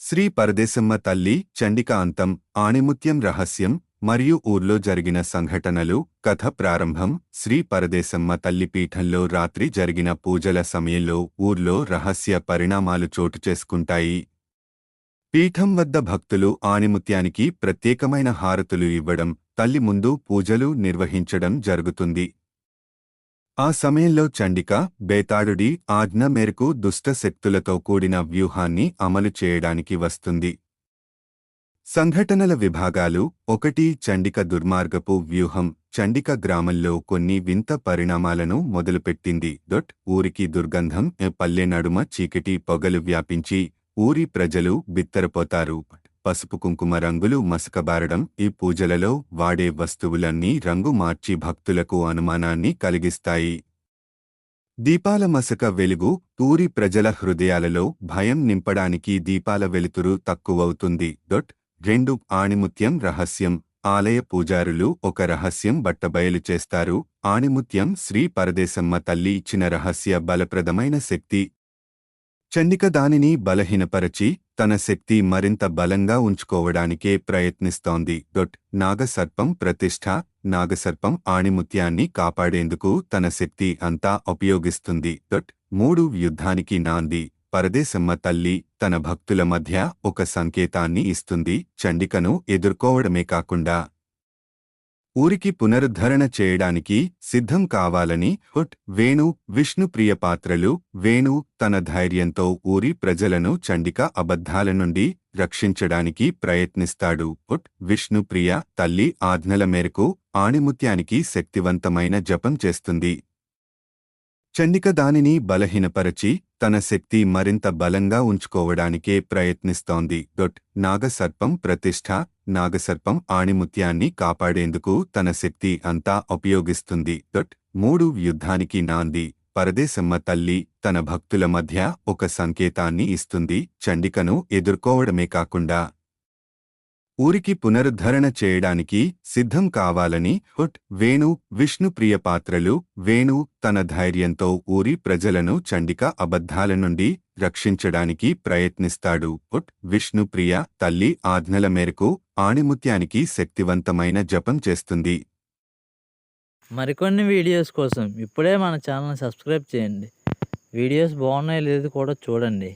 శ్రీ పరదేశమ్మ తల్లి చండిక అంతం ఆణిముత్యం రహస్యం మరియు ఊర్లో జరిగిన సంఘటనలు కథ ప్రారంభం శ్రీ పరదేశమ్మ తల్లి పీఠంలో రాత్రి జరిగిన పూజల సమయంలో ఊర్లో రహస్య పరిణామాలు చోటు చేసుకుంటాయి. పీఠం వద్ద భక్తులు ఆణిముత్యానికి ప్రత్యేకమైన హారతులు ఇవ్వడం, తల్లి ముందు పూజలు నిర్వహించడం జరుగుతుంది. ఆ సమయంలో చండిక బేతాళుడి ఆజ్ఞ మేరకు దుష్ట శక్తులతో కూడిన వ్యూహాన్ని అమలు చేయడానికి వస్తుంది. సంఘటనల విభాగాలు 1 చండిక దుర్మార్గపు వ్యూహం చండిక గ్రామంలో కొన్ని వింత పరిణామాలను మొదలుపెట్టింది. ఊరికి దుర్గంధం పల్లె నడుమ చీకటి పొగలు వ్యాపించి ఊరి ప్రజలు బిత్తరపోతారు. పసుపు కుంకుమ రంగులు మసకబారడం ఈ పూజలలో వాడే వస్తువులన్నీ రంగు మార్చి భక్తులకు అనుమానాన్ని కలిగిస్తాయి. దీపాల మసక వెలుగు ఊరి ప్రజల హృదయాలలో భయం నింపడానికి దీపాల వెలుతురు తక్కువవుతుంది. 2 ఆణిముత్యం రహస్యం ఆలయ పూజారులు ఒక రహస్యం బట్టబయలు చేస్తారు. ఆణిముత్యం శ్రీ పరదేశమ్మ తల్లి ఇచ్చిన రహస్య బలప్రదమైన శక్తి. చండిక దానిని బలహీనపరచి తన శక్తి మరింత బలంగా ఉంచుకోవడానికే ప్రయత్నిస్తోంది. నాగసర్పం ప్రతిష్ఠ నాగసర్పం ఆణిముత్యాన్ని కాపాడేందుకు తన శక్తి అంతా ఉపయోగిస్తుంది. 3 యుద్ధానికి నాంది పరదేశమ్మ తల్లి తన భక్తుల మధ్య ఒక సంకేతాన్ని ఇస్తుంది. చండికను ఎదుర్కోవడమే కాకుండా ఊరికి పునరుద్ధరణ చేయడానికి సిద్ధం కావాలని. వేణు విష్ణుప్రియ పాత్రలు వేణు తన ధైర్యంతో ఊరి ప్రజలను చండిక అబద్ధాల నుండి రక్షించడానికి ప్రయత్నిస్తాడు. విష్ణుప్రియ తల్లి ఆజ్ఞల మేరకు ఆణిముత్యానికి శక్తివంతమైన జపం చేస్తుంది. చండిక దానిని బలహీనపరచి తన శక్తి మరింత బలంగా ఉంచుకోవడానికే ప్రయత్నిస్తోంది. నాగసర్పం ప్రతిష్ఠ నాగసర్పం ఆణిముత్యాన్ని కాపాడేందుకు తన శక్తి అంతా ఉపయోగిస్తుంది. 3 యుద్ధానికి నాంది పరదేశమ్మ తల్లి తన భక్తుల మధ్య ఒక సంకేతాన్ని ఇస్తుంది. చండికను ఎదుర్కోవడమే కాకుండా ఊరికి పునరుద్ధరణ చేయడానికి సిద్ధం కావాలని. వేణు విష్ణుప్రియ పాత్రలు వేణు తన ధైర్యంతో ఊరి ప్రజలను చండిక అబద్ధాల నుండి రక్షించడానికి ప్రయత్నిస్తాడు. విష్ణుప్రియ తల్లి ఆజ్ఞల మేరకు ఆణిముత్యానికి శక్తివంతమైన జపం చేస్తుంది. మరికొన్ని వీడియోస్ కోసం ఇప్పుడే మన ఛానల్ సబ్స్క్రైబ్ చేయండి. వీడియోస్ బాగున్నాయో లేదో కూడా చూడండి.